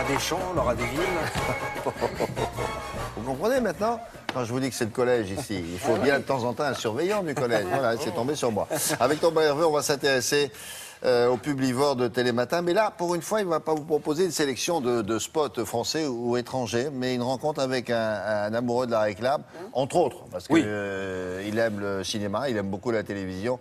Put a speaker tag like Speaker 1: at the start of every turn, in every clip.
Speaker 1: aura des champs, on aura des villes.
Speaker 2: Vous comprenez maintenant? Quand je vous dis que c'est le collège ici, il faut bien de temps en temps un surveillant du collège. Voilà, c'est tombé sur moi. Avec Thomas Hervé, on va s'intéresser au Publivore de Télématin. Mais là, pour une fois, il ne va pas vous proposer une sélection de spots français ou étrangers, mais une rencontre avec un amoureux de la réclame, entre autres, parce qu'il aime le cinéma, il aime beaucoup la télévision,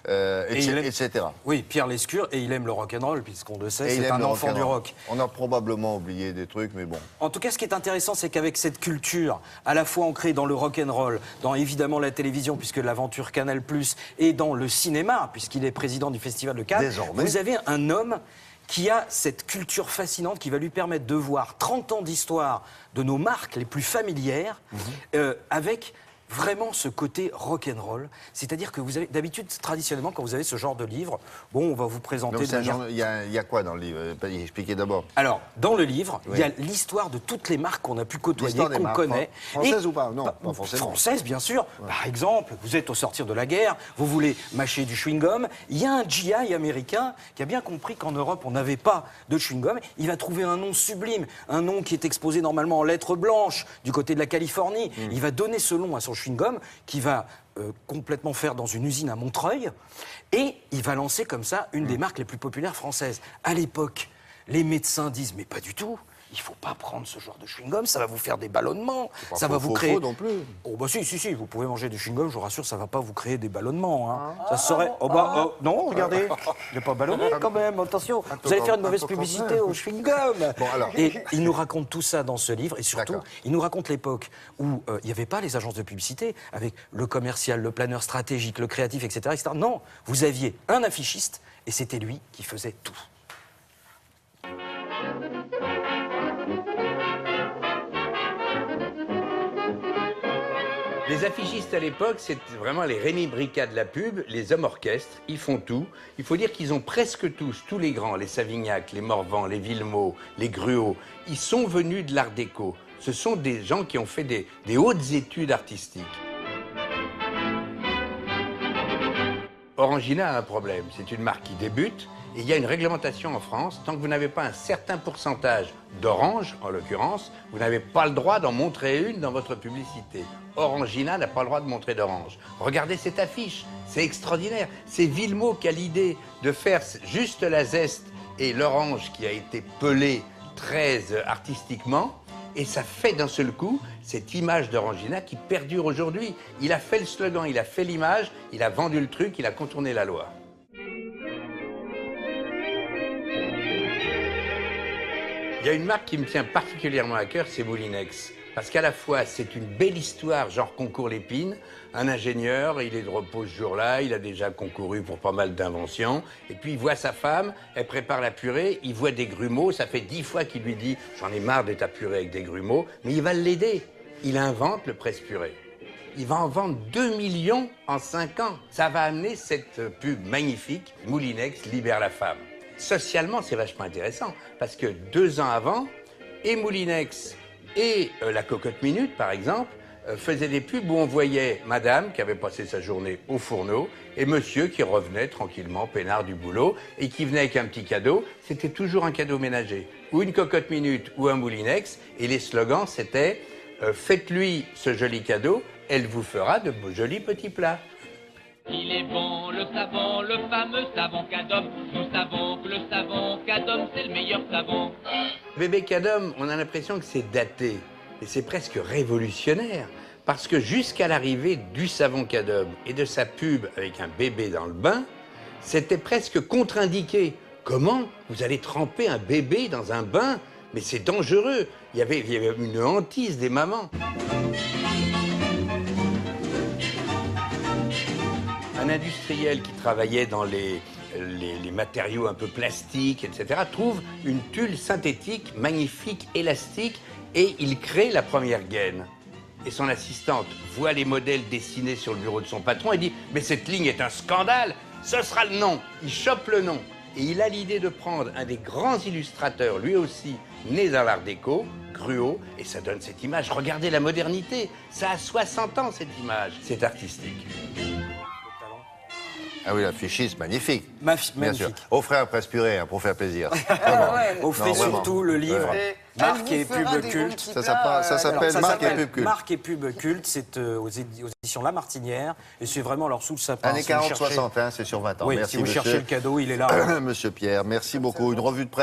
Speaker 2: etc.
Speaker 1: Oui, Pierre Lescure, et il aime le rock'n'roll, puisqu'on le sait, c'est un enfant du rock.
Speaker 2: On a probablement oublié des trucs, mais bon.
Speaker 1: En tout cas, ce qui est intéressant, c'est qu'avec cette culture, à la fois ancrée dans le rock'n'roll, dans évidemment la télévision, puisque l'aventure Canal+, et dans le cinéma, puisqu'il est président du Festival de Cannes, vous avez un homme qui a cette culture fascinante qui va lui permettre de voir 30 ans d'histoire de nos marques les plus familières, avec vraiment ce côté rock'n'roll. C'est-à-dire que vous avez, d'habitude, traditionnellement, quand vous avez ce genre de livre, bon, on va vous présenter...
Speaker 2: Donc il y a quoi dans le livre? Expliquez d'abord.
Speaker 1: Alors, dans le livre, il y a l'histoire de toutes les marques qu'on a pu côtoyer, qu'on connaît.
Speaker 2: Françaises ou pas? Non, pas forcément.
Speaker 1: Françaises, bien sûr. Ouais. Par exemple, vous êtes au sortir de la guerre, vous voulez mâcher du chewing-gum. Il y a un GI américain qui a bien compris qu'en Europe, on n'avait pas de chewing-gum. Il va trouver un nom sublime, un nom qui est exposé normalement en lettres blanches du côté de la Californie. Il va donner ce nom à son chewing-gum qui va complètement faire dans une usine à Montreuil, et il va lancer comme ça une des marques les plus populaires françaises. À l'époque, les médecins disent « mais pas du tout, il ne faut pas prendre ce genre de chewing-gum, ça va vous faire des ballonnements, ça va vous créer... »
Speaker 2: non plus.
Speaker 1: Oh bah si, vous pouvez manger du chewing-gum, je vous rassure, ça ne va pas vous créer des ballonnements. Hein. Ça serait... non, regardez, il n'est pas ballonné quand même, attention, vous allez faire une mauvaise publicité au chewing-gum.
Speaker 2: Bon, alors.
Speaker 1: Et il nous raconte tout ça dans ce livre, et surtout, il nous raconte l'époque où il n'y avait pas les agences de publicité, avec le commercial, le planeur stratégique, le créatif, etc. Non, vous aviez un affichiste, et c'était lui qui faisait tout.
Speaker 3: Les affichistes à l'époque, c'était vraiment les Rémi Bricat de la pub, les hommes orchestres, ils font tout. Il faut dire qu'ils ont presque tous les grands, les Savignac, les Morvan, les Villemot, les Gruau, ils sont venus de l'art déco. Ce sont des gens qui ont fait des hautes études artistiques. Orangina a un problème, c'est une marque qui débute, et il y a une réglementation en France, tant que vous n'avez pas un certain pourcentage d'orange, en l'occurrence, vous n'avez pas le droit d'en montrer une dans votre publicité. Orangina n'a pas le droit de montrer d'orange. Regardez cette affiche, c'est extraordinaire. C'est Villemot qui a l'idée de faire juste la zeste et l'orange qui a été pelée très artistiquement, et ça fait d'un seul coup cette image d'Orangina qui perdure aujourd'hui. Il a fait le slogan, il a fait l'image, il a vendu le truc, il a contourné la loi. Il y a une marque qui me tient particulièrement à cœur, c'est Moulinex. Parce qu'à la fois, c'est une belle histoire, genre concours Lépine. Un ingénieur, il est de repos ce jour-là, il a déjà concouru pour pas mal d'inventions. Et puis il voit sa femme, elle prépare la purée, il voit des grumeaux, ça fait 10 fois qu'il lui dit « j'en ai marre d'être à purée avec des grumeaux », mais il va l'aider. Il invente le presse-purée. Il va en vendre 2 millions en 5 ans. Ça va amener cette pub magnifique, Moulinex libère la femme. Socialement, c'est vachement intéressant, parce que 2 ans avant, et Moulinex et la Cocotte Minute, par exemple, faisaient des pubs où on voyait madame qui avait passé sa journée au fourneau et monsieur qui revenait tranquillement, peinard du boulot, et qui venait avec un petit cadeau. C'était toujours un cadeau ménager, ou une Cocotte Minute, ou un Moulinex, et les slogans, c'était faites-lui ce joli cadeau, elle vous fera de jolis petits plats.
Speaker 4: Il est bon, le fameux savon Cadom. Nous savons que le savon Cadom, c'est le meilleur savon.
Speaker 3: Bébé Cadom, on a l'impression que c'est daté, et c'est presque révolutionnaire, parce que jusqu'à l'arrivée du savon Cadom et de sa pub avec un bébé dans le bain, c'était presque contre-indiqué. Comment vous allez tremper un bébé dans un bain? Mais c'est dangereux. Il y avait une hantise des mamans. Un industriel qui travaillait dans les matériaux un peu plastiques, etc., trouve une tulle synthétique, magnifique, élastique, et il crée la première gaine. Et son assistante voit les modèles dessinés sur le bureau de son patron et dit « Mais cette ligne est un scandale, ce sera le nom !» Il chope le nom. Et il a l'idée de prendre un des grands illustrateurs, lui aussi, né dans l'art déco, Gruau, et ça donne cette image. Regardez la modernité, ça a 60 ans cette image, c'est artistique.
Speaker 2: Ah oui, l'affichiste, magnifique. Bien sûr.
Speaker 1: Magnifique.
Speaker 2: Offrez un presse purée hein, pour faire plaisir.
Speaker 1: Offrez
Speaker 2: Non, vraiment.
Speaker 1: surtout le livre
Speaker 2: Ouais.
Speaker 1: Marque et pub culte.
Speaker 2: Ça s'appelle Marque et pub culte.
Speaker 1: Marque et pub culte, c'est aux éditions La Martinière. Et c'est vraiment alors sous le sapin.
Speaker 2: Années
Speaker 1: si vous cherchez-
Speaker 2: 40-60, hein, c'est sur 20 ans.
Speaker 1: Oui,
Speaker 2: Merci,
Speaker 1: si vous
Speaker 2: monsieur.
Speaker 1: cherchez le cadeau, il est là.
Speaker 2: Monsieur Pierre, merci beaucoup. Une revue de presse.